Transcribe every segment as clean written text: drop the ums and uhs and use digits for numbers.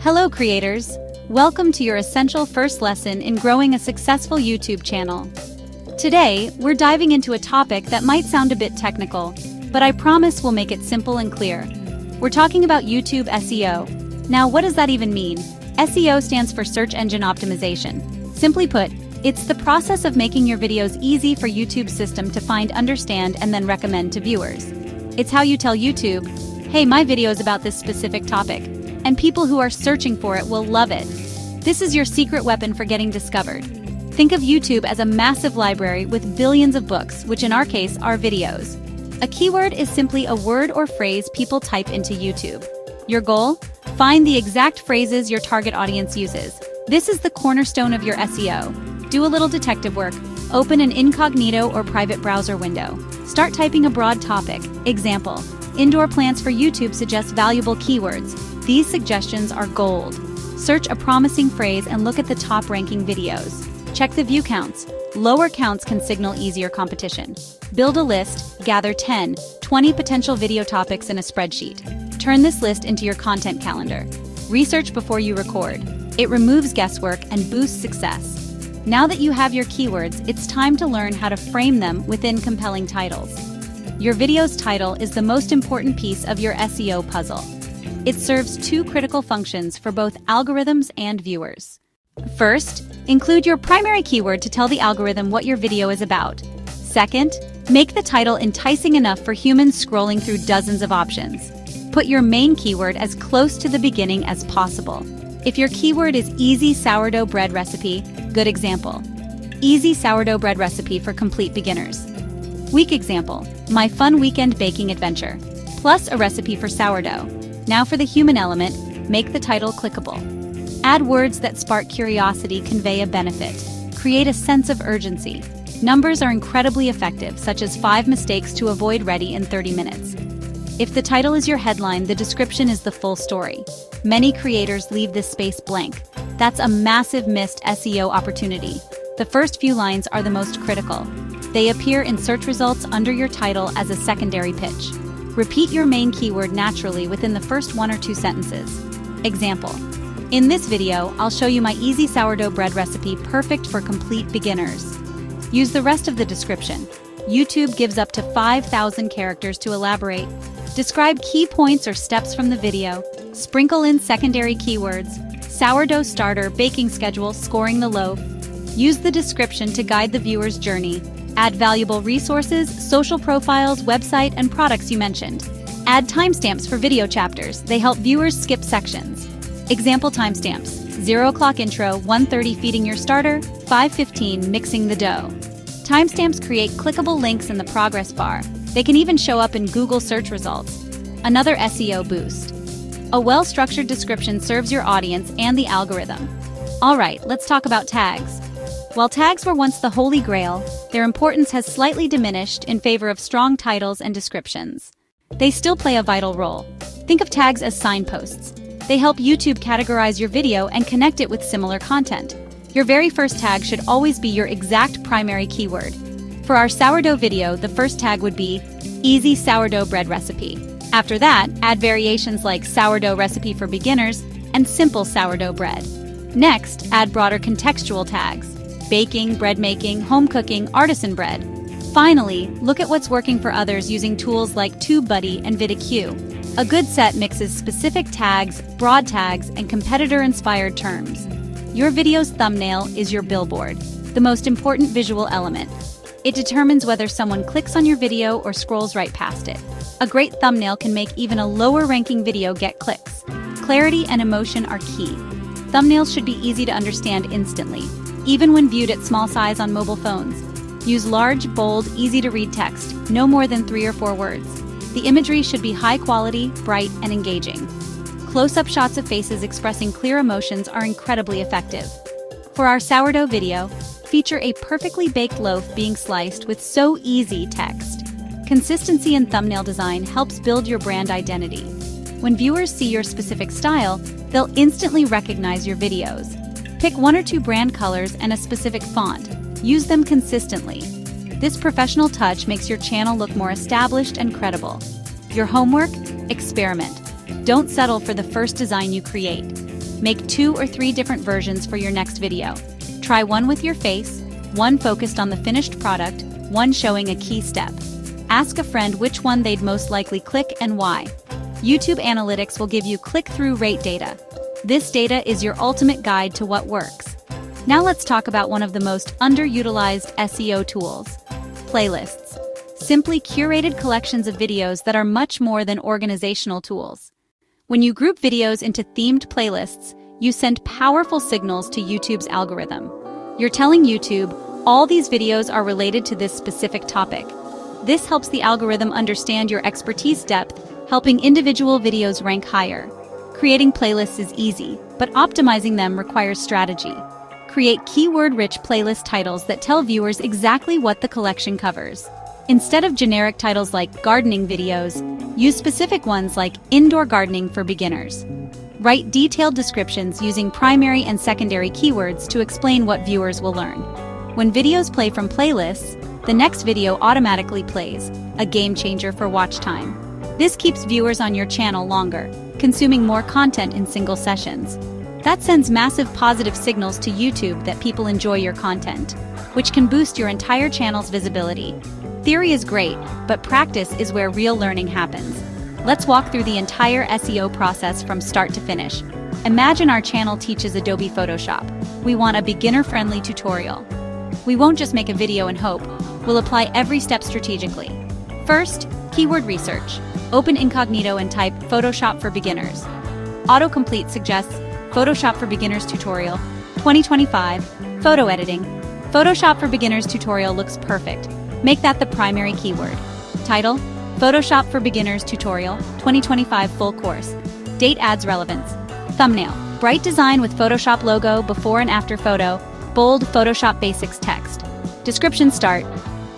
Hello creators! Welcome to your essential first lesson in growing a successful YouTube channel. Today, we're diving into a topic that might sound a bit technical, but I promise we'll make it simple and clear. We're talking about YouTube SEO. Now, what does that even mean? SEO stands for search engine optimization. Simply put, it's the process of making your videos easy for YouTube's system to find, understand, and then recommend to viewers. It's how you tell YouTube, hey, my video is about this specific topic, and people who are searching for it will love it. This is your secret weapon for getting discovered. Think of YouTube as a massive library with billions of books, which in our case are videos. A keyword is simply a word or phrase people type into YouTube. Your goal? Find the exact phrases your target audience uses. This is the cornerstone of your SEO. Do a little detective work. Open an incognito or private browser window. Start typing a broad topic. Example, indoor plants for YouTube suggest valuable keywords. These suggestions are gold. Search a promising phrase and look at the top-ranking videos. Check the view counts. Lower counts can signal easier competition. Build a list, gather 10, 20 potential video topics in a spreadsheet. Turn this list into your content calendar. Research before you record. It removes guesswork and boosts success. Now that you have your keywords, it's time to learn how to frame them within compelling titles. Your video's title is the most important piece of your SEO puzzle. It serves two critical functions for both algorithms and viewers. First, include your primary keyword to tell the algorithm what your video is about. Second, make the title enticing enough for humans scrolling through dozens of options. Put your main keyword as close to the beginning as possible. If your keyword is easy sourdough bread recipe, good example. Easy sourdough bread recipe for complete beginners. Weak example, my fun weekend baking adventure, plus a recipe for sourdough. Now for the human element, make the title clickable. Add words that spark curiosity, convey a benefit. Create a sense of urgency. Numbers are incredibly effective, such as 5 mistakes to avoid ready in 30 minutes. If the title is your headline, the description is the full story. Many creators leave this space blank. That's a massive missed SEO opportunity. The first few lines are the most critical. They appear in search results under your title as a secondary pitch. Repeat your main keyword naturally within the first 1 or 2 sentences. Example, in this video, I'll show you my easy sourdough bread recipe perfect for complete beginners. Use the rest of the description. YouTube gives up to 5,000 characters to elaborate. Describe key points or steps from the video. Sprinkle in secondary keywords. Sourdough starter, baking schedule, scoring the loaf. Use the description to guide the viewer's journey. Add valuable resources, social profiles, website, and products you mentioned. Add timestamps for video chapters. They help viewers skip sections. Example timestamps: 0 o'clock intro, 1:30 feeding your starter, 5:15 mixing the dough. Timestamps create clickable links in the progress bar. They can even show up in Google search results. Another SEO boost. A well-structured description serves your audience and the algorithm. All right, let's talk about tags. While tags were once the holy grail, their importance has slightly diminished in favor of strong titles and descriptions. They still play a vital role. Think of tags as signposts. They help YouTube categorize your video and connect it with similar content. Your very first tag should always be your exact primary keyword. For our sourdough video, the first tag would be easy sourdough bread recipe. After that, add variations like sourdough recipe for beginners and simple sourdough bread. Next, add broader contextual tags: baking, bread making, home cooking, artisan bread. Finally, look at what's working for others using tools like TubeBuddy and VidIQ. A good set mixes specific tags, broad tags, and competitor-inspired terms. Your video's thumbnail is your billboard, the most important visual element. It determines whether someone clicks on your video or scrolls right past it. A great thumbnail can make even a lower-ranking video get clicks. Clarity and emotion are key. Thumbnails should be easy to understand instantly, even when viewed at small size on mobile phones. Use large, bold, easy-to-read text, no more than 3 or 4 words. The imagery should be high quality, bright, and engaging. Close-up shots of faces expressing clear emotions are incredibly effective. For our sourdough video, feature a perfectly baked loaf being sliced with so easy text. Consistency in thumbnail design helps build your brand identity. When viewers see your specific style, they'll instantly recognize your videos. Pick 1 or 2 brand colors and a specific font. Use them consistently. This professional touch makes your channel look more established and credible. Your homework? Experiment. Don't settle for the first design you create. Make 2 or 3 different versions for your next video. Try one with your face, one focused on the finished product, one showing a key step. Ask a friend which one they'd most likely click and why. YouTube Analytics will give you click-through rate data. This data is your ultimate guide to what works. Now let's talk about one of the most underutilized SEO tools: playlists. Simply curated collections of videos that are much more than organizational tools. When you group videos into themed playlists, you send powerful signals to YouTube's algorithm. You're telling YouTube, all these videos are related to this specific topic. This helps the algorithm understand your expertise depth, helping individual videos rank higher. Creating playlists is easy, but optimizing them requires strategy. Create keyword-rich playlist titles that tell viewers exactly what the collection covers. Instead of generic titles like gardening videos, use specific ones like indoor gardening for beginners. Write detailed descriptions using primary and secondary keywords to explain what viewers will learn. When videos play from playlists, the next video automatically plays, a game changer for watch time. This keeps viewers on your channel longer, consuming more content in single sessions. That sends massive positive signals to YouTube that people enjoy your content, which can boost your entire channel's visibility. Theory is great, but practice is where real learning happens. Let's walk through the entire SEO process from start to finish. Imagine our channel teaches Adobe Photoshop. We want a beginner-friendly tutorial. We won't just make a video and hope. We'll apply every step strategically. First, keyword research. Open incognito and type Photoshop for beginners. Autocomplete suggests Photoshop for beginners tutorial 2025 photo editing. Photoshop for beginners tutorial looks perfect. Make that the primary keyword. Title: Photoshop for beginners tutorial 2025 full course. Date adds relevance. Thumbnail: bright design with Photoshop logo, before and after photo, bold Photoshop basics text. Description: start.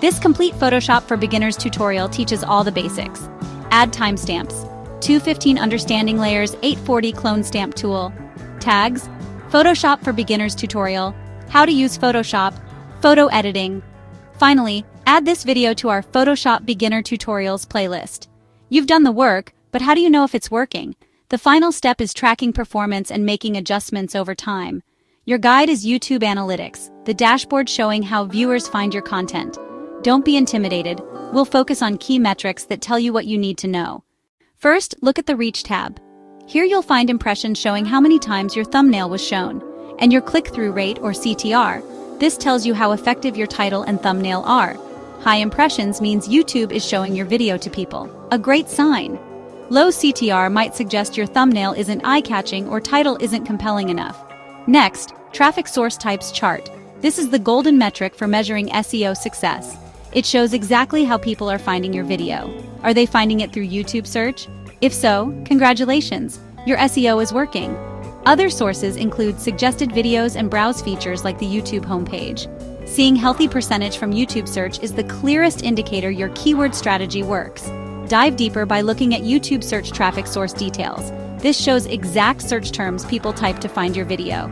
This complete Photoshop for beginners tutorial teaches all the basics. Add timestamps. 2:15 understanding layers, 8:40 clone stamp tool. Tags: Photoshop for beginners tutorial, how to use Photoshop, photo editing. Finally, add this video to our Photoshop beginner tutorials playlist. You've done the work, but how do you know if it's working? The final step is tracking performance and making adjustments over time. Your guide is YouTube Analytics, the dashboard showing how viewers find your content. Don't be intimidated. We'll focus on key metrics that tell you what you need to know. First, look at the Reach tab. Here you'll find impressions showing how many times your thumbnail was shown, and your click-through rate, or CTR. This tells you how effective your title and thumbnail are. High impressions means YouTube is showing your video to people, a great sign. Low CTR might suggest your thumbnail isn't eye-catching or title isn't compelling enough. Next, traffic source types chart. This is the golden metric for measuring SEO success. It shows exactly how people are finding your video. Are they finding it through YouTube search? If so, congratulations, your SEO is working. Other sources include suggested videos and browse features like the YouTube homepage. Seeing healthy percentage from YouTube search is the clearest indicator your keyword strategy works. Dive deeper by looking at YouTube search traffic source details. This shows exact search terms people type to find your video.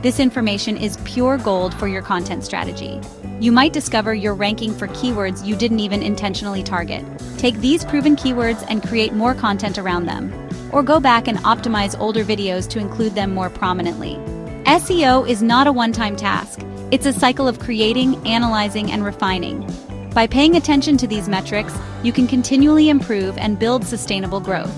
This information is pure gold for your content strategy. You might discover you're ranking for keywords you didn't even intentionally target. Take these proven keywords and create more content around them. Or go back and optimize older videos to include them more prominently. SEO is not a one-time task. It's a cycle of creating, analyzing, and refining. By paying attention to these metrics, you can continually improve and build sustainable growth.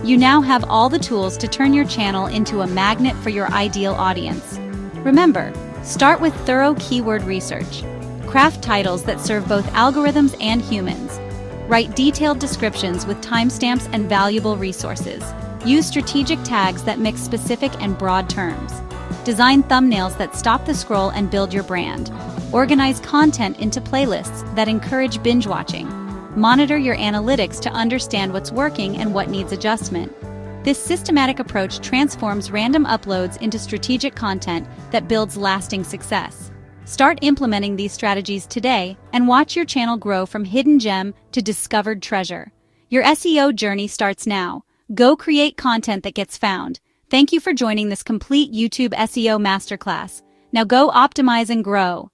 You now have all the tools to turn your channel into a magnet for your ideal audience. Remember, start with thorough keyword research. Craft titles that serve both algorithms and humans. Write detailed descriptions with timestamps and valuable resources. Use strategic tags that mix specific and broad terms. Design thumbnails that stop the scroll and build your brand. Organize content into playlists that encourage binge watching. Monitor your analytics to understand what's working and what needs adjustment. This systematic approach transforms random uploads into strategic content that builds lasting success. Start implementing these strategies today and watch your channel grow from hidden gem to discovered treasure. Your SEO journey starts now. Go create content that gets found. Thank you for joining this complete YouTube SEO masterclass. Now go optimize and grow.